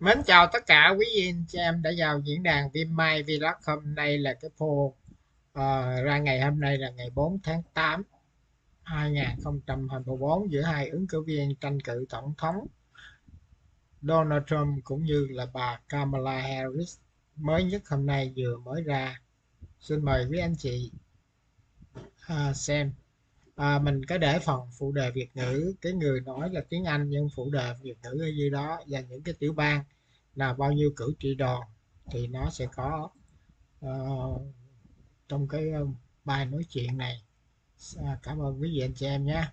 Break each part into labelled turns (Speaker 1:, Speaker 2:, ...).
Speaker 1: Mến chào tất cả quý vị anh chị em đã vào diễn đàn Phim Mai Vlog. Hôm nay là cái poll ra ngày hôm nay là ngày 4 tháng 8 2024 giữa hai ứng cử viên tranh cử tổng thống Donald Trump cũng như là bà Kamala Harris. Mới nhất hôm nay vừa mới ra. Xin mời quý anh chị xem. Mình có để phần phụ đề Việt ngữ, cái người nói là tiếng Anh nhưng phụ đề Việt ngữ ở dưới đó, và những cái tiểu bang là bao nhiêu cử tri đoàn thì nó sẽ có ờ, trong cái bài nói chuyện này. Cảm ơn quý vị anh chị em nhé.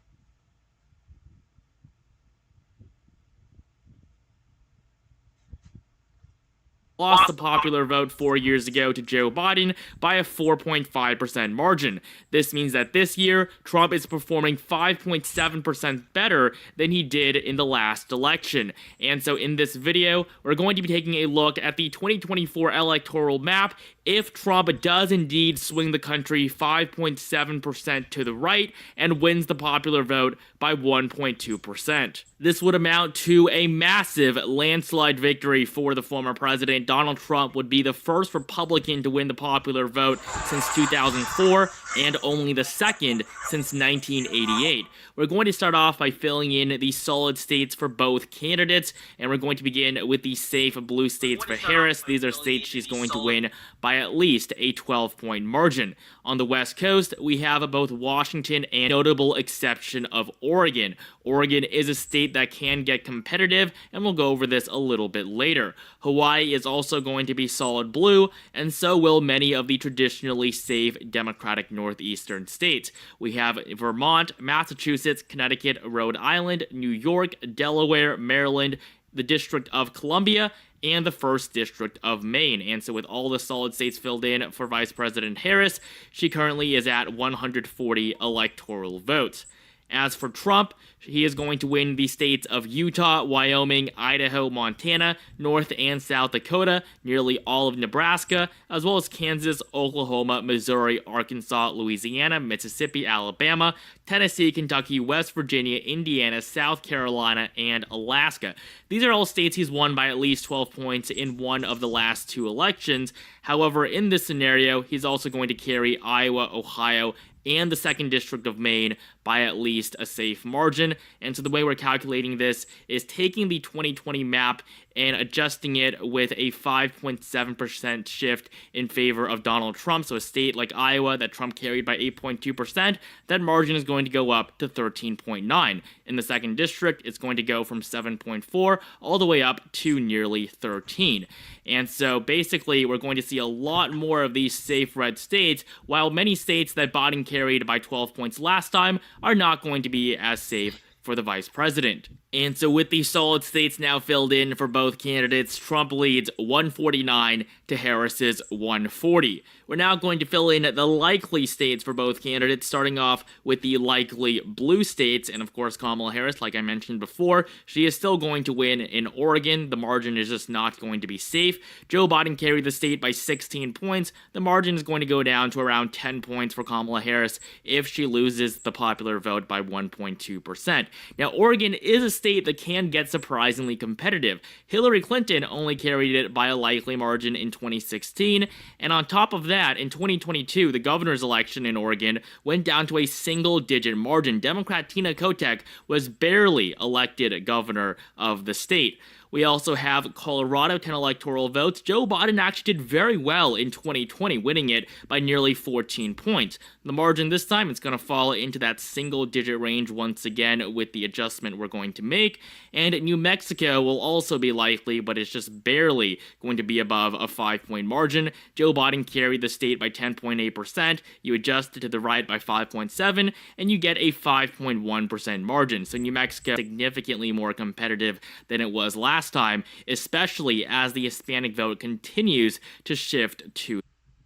Speaker 2: Lost the popular vote 4 years ago to Joe Biden by a 4.5% margin. This means that this year, Trump is performing 5.7% better than he did in the last election. And so in this video, we're going to be taking a look at the 2024 electoral map if Trump does indeed swing the country 5.7% to the right and wins the popular vote by 1.2%. This would amount to a massive landslide victory for the former president. Donald Trump would be the first Republican to win the popular vote since 2004 and only the second since 1988. We're going to start off by filling in the solid states for both candidates, and we're going to begin with the safe blue states for Harris. These are states she's going to win by at least a 12-point margin. On the West Coast, we have both Washington and notable exception of Oregon. Oregon is a state that can get competitive, and we'll go over this a little bit later. Hawaii is also going to be solid blue, and so will many of the traditionally safe Democratic northeastern states. We have Vermont, Massachusetts, Connecticut, Rhode Island, New York, Delaware, Maryland, the District of Columbia, and the 1st District of Maine. And so with all the solid states filled in for Vice President Harris, she currently is at 140 electoral votes. As for Trump, he is going to win the states of Utah, Wyoming, Idaho, Montana, North and South Dakota, nearly all of Nebraska, as well as Kansas, Oklahoma, Missouri, Arkansas, Louisiana, Mississippi, Alabama, Tennessee, Kentucky, West Virginia, Indiana, South Carolina, and Alaska. These are all states he's won by at least 12 points in one of the last 2 elections. However, in this scenario, he's also going to carry Iowa, Ohio, and the 2nd District of Maine by at least a safe margin. And so the way we're calculating this is taking the 2020 map and adjusting it with a 5.7% shift in favor of Donald Trump. So a state like Iowa that Trump carried by 8.2%, that margin is going to go up to 13.9. In the 2nd District, it's going to go from 7.4 all the way up to nearly 13. And so basically, we're going to see a lot more of these safe red states, while many states that Biden carried by 12 points last time are not going to be as safe for the vice president. And so with the solid states now filled in for both candidates, Trump leads 149 to Harris's 140. We're now going to fill in the likely states for both candidates, starting off with the likely blue states. And of course, Kamala Harris, like I mentioned before, she is still going to win in Oregon. The margin is just not going to be safe. Joe Biden carried the state by 16 points. The margin is going to go down to around 10 points for Kamala Harris if she loses the popular vote by 1.2%. Now, Oregon is a state that can get surprisingly competitive. Hillary Clinton only carried it by a likely margin in 2016, and on top of that, in 2022, the governor's election in Oregon went down to a single-digit margin. Democrat Tina Kotek was barely elected governor of the state. We also have Colorado, 10 electoral votes. Joe Biden actually did very well in 2020, winning it by nearly 14 points. The margin this time, it's going to fall into that single-digit range once again with the adjustment we're going to make. And New Mexico will also be likely, but it's just barely going to be above a 5-point margin. Joe Biden carried the state by 10.8%. You adjust it to the right by 5.7, and you get a 5.1% margin. So New Mexico is significantly more competitive than it was last time, especially as the Hispanic vote continues to shift to.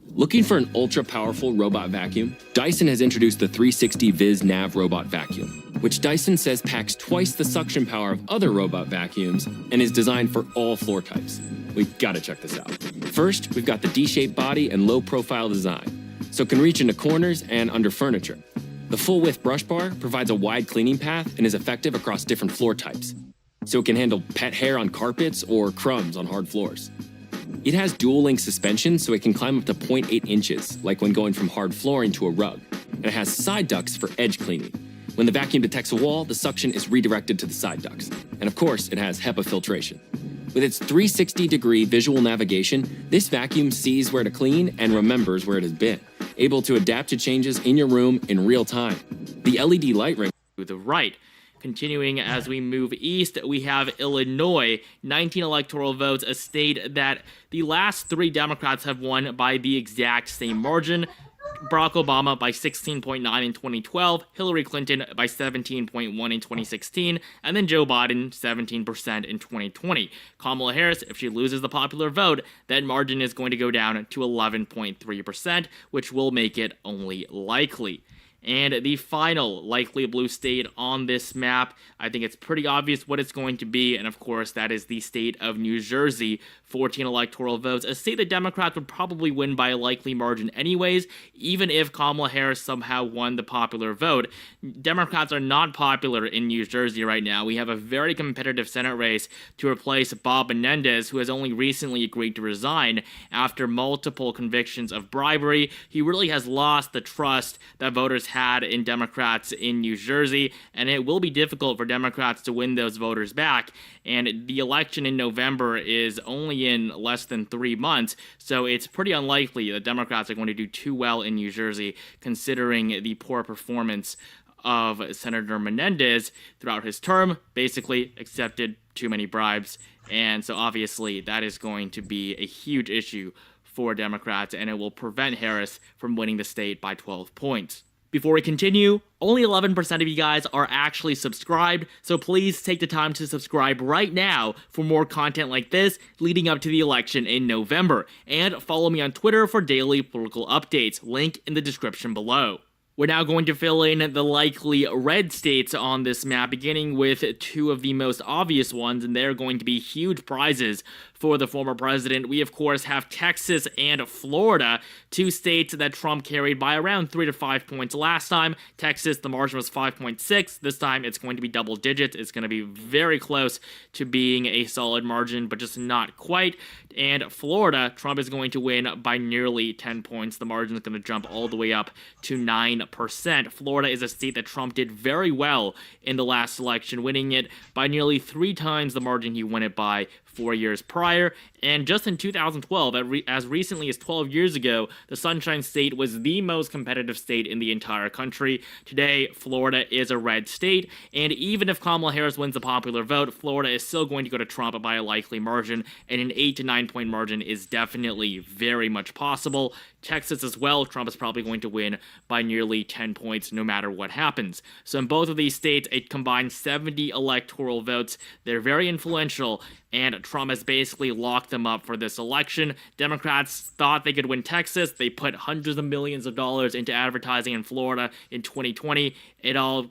Speaker 3: Looking for an ultra-powerful robot vacuum? Dyson has introduced the 360 Viz Nav Robot Vacuum, which Dyson says packs twice the suction power of other robot vacuums and is designed for all floor types. We've got to check this out. First, we've got the D-shaped body and low-profile design, so it can reach into corners and under furniture. The full-width brush bar provides a wide cleaning path and is effective across different floor types. so it can handle pet hair on carpets or crumbs on hard floors. It has dual-link suspension, so it can climb up to 0.8 inches, like when going from hard flooring to a rug. And it has side ducts for edge cleaning. When the vacuum detects a wall, the suction is redirected to the side ducts. And of course, it has HEPA filtration. With its 360-degree visual navigation, this vacuum sees where to clean and remembers where it has been, able to adapt to changes in your room in real time. The LED light ring
Speaker 2: to the right. Continuing as we move east, we have Illinois, 19 electoral votes, a state that the last 3 Democrats have won by the exact same margin. Barack Obama by 16.9 in 2012, Hillary Clinton by 17.1 in 2016, and then Joe Biden 17% in 2020. Kamala Harris, if she loses the popular vote, that margin is going to go down to 11.3%, which will make it only likely. And the final likely blue state on this map, I think it's pretty obvious what it's going to be, and of course that is the state of New Jersey, 14 electoral votes, a state that Democrats would probably win by a likely margin anyways, even if Kamala Harris somehow won the popular vote. Democrats are not popular in New Jersey right now. We have a very competitive Senate race to replace Bob Menendez, who has only recently agreed to resign after multiple convictions of bribery. He really has lost the trust that voters had in Democrats in New Jersey, and it will be difficult for Democrats to win those voters back. And the election in November is only in less than 3 months, so it's pretty unlikely that Democrats are going to do too well in New Jersey, considering the poor performance of Senator Menendez throughout his term, basically accepted too many bribes, and so obviously that is going to be a huge issue for Democrats, and it will prevent Harris from winning the state by 12 points. Before we continue, only 11% of you guys are actually subscribed, so please take the time to subscribe right now for more content like this leading up to the election in November. And follow me on Twitter for daily political updates, link in the description below. We're now going to fill in the likely red states on this map, beginning with 2 of the most obvious ones, and they're going to be huge prizes for the former president. We, of course, have Texas and Florida, 2 states that Trump carried by around 3 to 5 points last time. Texas, the margin was 5.6. This time, it's going to be double digits. It's going to be very close to being a solid margin, but just not quite. And Florida, Trump is going to win by nearly 10 points. The margin is going to jump all the way up to 9%. Florida is a state that Trump did very well in the last election, winning it by nearly 3 times the margin he won it by 4 years prior. And just in 2012, as recently as 12 years ago, the Sunshine State was the most competitive state in the entire country. Today, Florida is a red state, and even if Kamala Harris wins the popular vote, Florida is still going to go to Trump by a likely margin, and an 8 to 9 point margin is definitely very much possible. Texas as well, Trump is probably going to win by nearly 10 points no matter what happens. So in both of these states, it combined 70 electoral votes. They're very influential, and Trump has basically locked them up for this election. Democrats thought they could win Texas. They put hundreds of millions of dollars into advertising in Florida in 2020. It all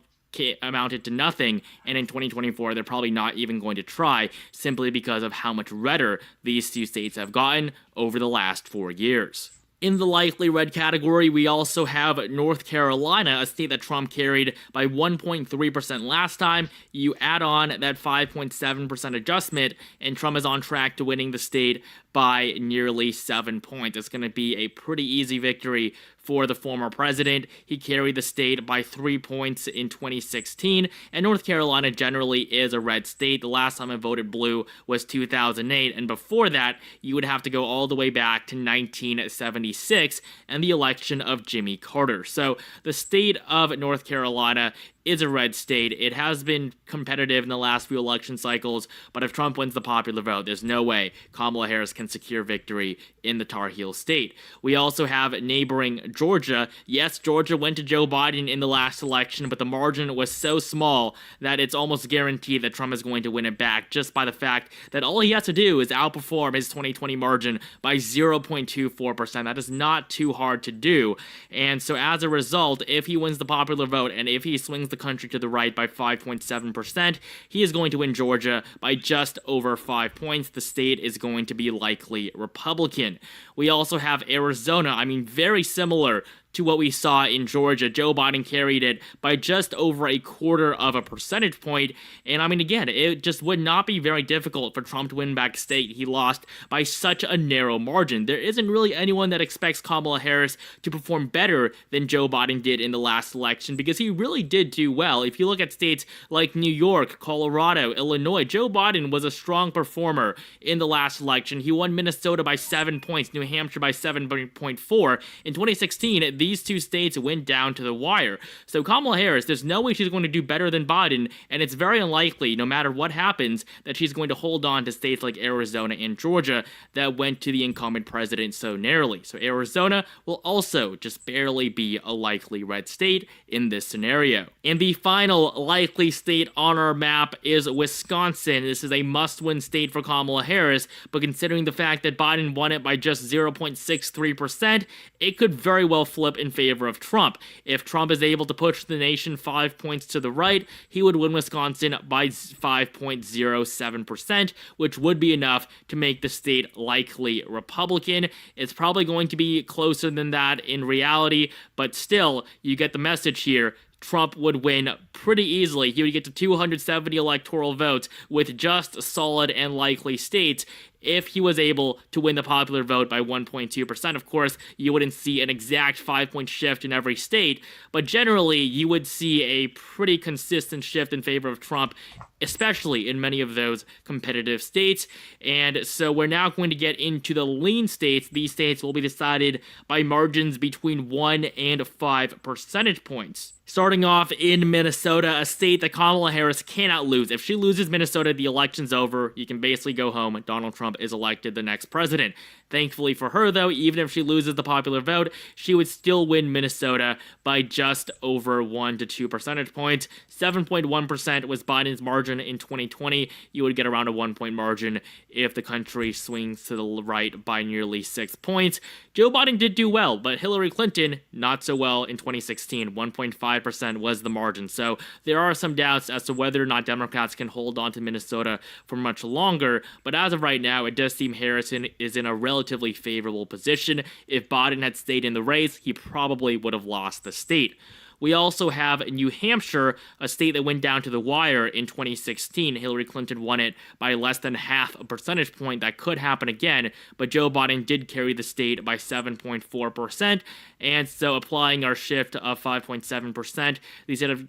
Speaker 2: amounted to nothing, and in 2024 they're probably not even going to try, simply because of how much redder these 2 states have gotten over the last 4 years. In the likely red category, we also have North Carolina, a state that Trump carried by 1.3% last time. You add on that 5.7% adjustment, and Trump is on track to winning the state by nearly 7 points. It's going to be a pretty easy victory for the former president. He carried the state by 3 points in 2016, and North Carolina generally is a red state. The last time I voted blue was 2008, and before that, you would have to go all the way back to 1976 and the election of Jimmy Carter. So the state of North Carolina is a red state. It has been competitive in the last few election cycles, but if Trump wins the popular vote, there's no way Kamala Harris can secure victory in the Tar Heel state. We also have neighboring Georgia. Yes, Georgia went to Joe Biden in the last election, but the margin was so small that it's almost guaranteed that Trump is going to win it back, just by the fact that all he has to do is outperform his 2020 margin by 0.24%. That is not too hard to do. And so as a result, if he wins the popular vote and if he swings the country to the right by 5.7%, he is going to win Georgia by just over 5 points. The state is going to be likely Republican. We also have Arizona. I mean, very similar to what we saw in Georgia. Joe Biden carried it by just over a quarter of a percentage point. And I mean, again, it just would not be very difficult for Trump to win back state. He lost by such a narrow margin. There isn't really anyone that expects Kamala Harris to perform better than Joe Biden did in the last election, because he really did do well. If you look at states like New York, Colorado, Illinois, Joe Biden was a strong performer in the last election. He won Minnesota by 7 points, New Hampshire by 7.4. In 2016, these two states went down to the wire. So Kamala Harris, there's no way she's going to do better than Biden, and it's very unlikely, no matter what happens, that she's going to hold on to states like Arizona and Georgia that went to the incumbent president so narrowly. So Arizona will also just barely be a likely red state in this scenario. And the final likely state on our map is Wisconsin. This is a must-win state for Kamala Harris, but considering the fact that Biden won it by just 0.63%, it could very well flip in favor of Trump. If Trump is able to push the nation 5 points to the right, he would win Wisconsin by 5.07%, which would be enough to make the state likely Republican. It's probably going to be closer than that in reality, but still, you get the message here. Trump would win pretty easily. He would get to 270 electoral votes with just solid and likely states if he was able to win the popular vote by 1.2%. Of course, you wouldn't see an exact 5-point shift in every state, but generally, you would see a pretty consistent shift in favor of Trump, especially in many of those competitive states. And so we're now going to get into the lean states. These states will be decided by margins between 1 and 5 percentage points. Starting off in Minnesota, a state that Kamala Harris cannot lose. If she loses Minnesota, the election's over. You can basically go home. Donald Trump is elected the next president. Thankfully for her, though, even if she loses the popular vote, she would still win Minnesota by just over 1 to 2 percentage points. 7.1% was Biden's margin in 2020. You would get around a 1-point margin if the country swings to the right by nearly 6 points. Joe Biden did do well, but Hillary Clinton, not so well in 2016. 1.5% was the margin. So there are some doubts as to whether or not Democrats can hold on to Minnesota for much longer. But as of right now, it does seem Harrison is in a relatively favorable position. If Biden had stayed in the race, he probably would have lost the state. We also have New Hampshire, a state that went down to the wire in 2016. Hillary Clinton won it by less than half a percentage point. That could happen again, but Joe Biden did carry the state by 7.4%, and so applying our shift of 5.7%,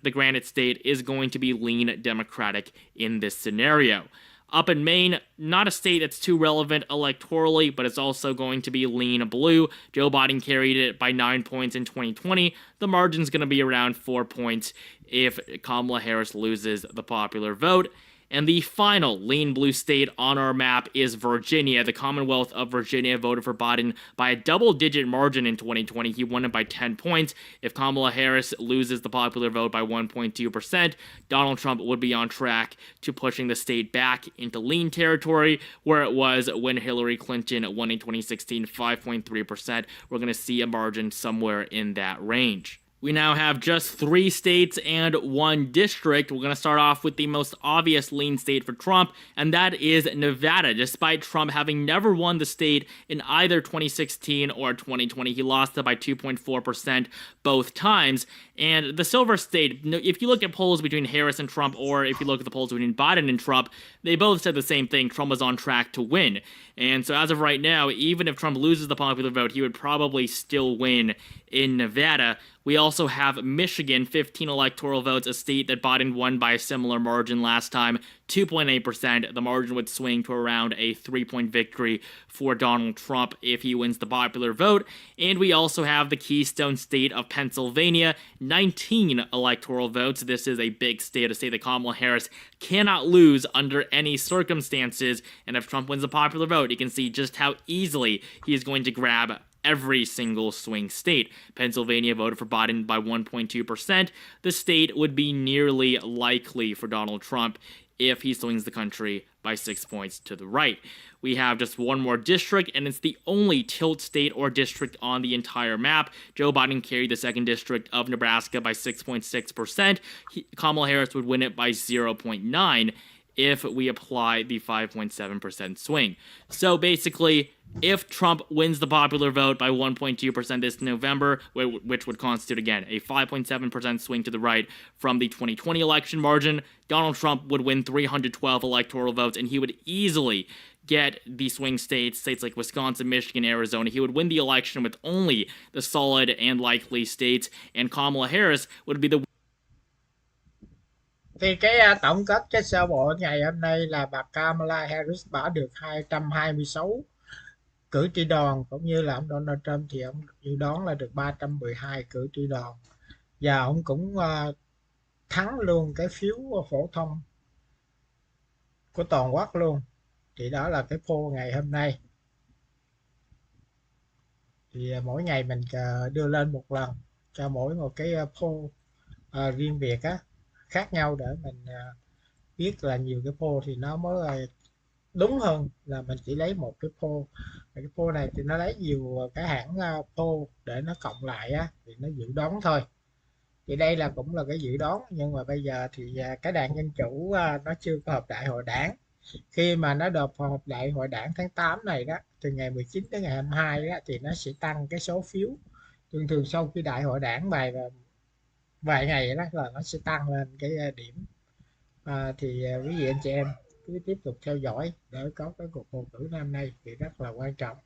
Speaker 2: the Granite State is going to be lean Democratic in this scenario. Up in Maine, not a state that's too relevant electorally, but it's also going to be lean blue. Joe Biden carried it by 9 points in 2020. The margin's going to be around 4 points if Kamala Harris loses the popular vote. And the final lean blue state on our map is Virginia. The Commonwealth of Virginia voted for Biden by a double-digit margin in 2020. He won it by 10 points. If Kamala Harris loses the popular vote by 1.2%, Donald Trump would be on track to pushing the state back into lean territory, where it was when Hillary Clinton won in 2016, 5.3%. We're going to see a margin somewhere in that range. We now have just 3 states and 1 district. We're going to start off with the most obvious lean state for Trump, and that is Nevada. Despite Trump having never won the state in either 2016 or 2020, he lost it by 2.4% both times. And the silver state, if you look at polls between Harris and Trump, or if you look at the polls between Biden and Trump, they both said the same thing. Trump was on track to win. And so as of right now, even if Trump loses the popular vote, he would probably still win in Nevada. We also have Michigan, 15 electoral votes, a state that Biden won by a similar margin last time, 2.8%. The margin would swing to around a 3-point victory for Donald Trump if he wins the popular vote. And we also have the Keystone State of Pennsylvania, 19 electoral votes. This is a big state, a state that Kamala Harris cannot lose under any circumstances. And if Trump wins the popular vote, you can see just how easily he is going to grab every single swing state. Pennsylvania voted for Biden by 1.2%. The state would be nearly likely for Donald Trump if he swings the country by 6 points to the right. We have just one more district, and it's the only tilt state or district on the entire map. Joe Biden carried the 2nd district of Nebraska by 6.6%. Kamala Harris would win it by 0.9% if we apply the 5.7% swing. So basically, If Trump wins the popular vote by 1.2% this November, which would constitute, again, a 5.7% swing to the right from the 2020 election margin, Donald Trump would win 312 electoral votes, and he would easily get the swing states like Wisconsin, Michigan, Arizona. He would win the election with only the solid and likely states, and Kamala Harris would be the.
Speaker 1: Thì tổng kết cái sơ bộ ngày hôm nay là bà Kamala Harris bả được 226 cử tri đoàn, cũng như là ông Donald Trump thì ông dự đoán là được 312 cử tri đoàn, và ông cũng thắng luôn cái phiếu phổ thông của toàn quốc luôn. Thì đó là cái poll ngày hôm nay. Thì mỗi ngày mình đưa lên một lần cho mỗi một cái poll riêng biệt khác nhau, để mình biết là nhiều cái poll thì nó mới đúng hơn là mình chỉ lấy một cái poll. Cái poll này thì nó lấy nhiều cái hãng poll để nó cộng lại thì nó dự đoán thôi. Thì đây cũng là cái dự đoán, nhưng mà bây giờ thì cái đảng Dân Chủ nó chưa có họp đại hội đảng. Khi mà nó đợt họp đại hội đảng tháng 8 này đó, từ ngày 19 đến ngày 22 đó, thì nó sẽ tăng cái số phiếu. Thường sau khi đại hội đảng vài ngày đó là nó sẽ tăng lên cái điểm. Thì quý vị anh chị em cứ tiếp tục theo dõi để có cái cuộc bầu cử năm nay thì rất là quan trọng.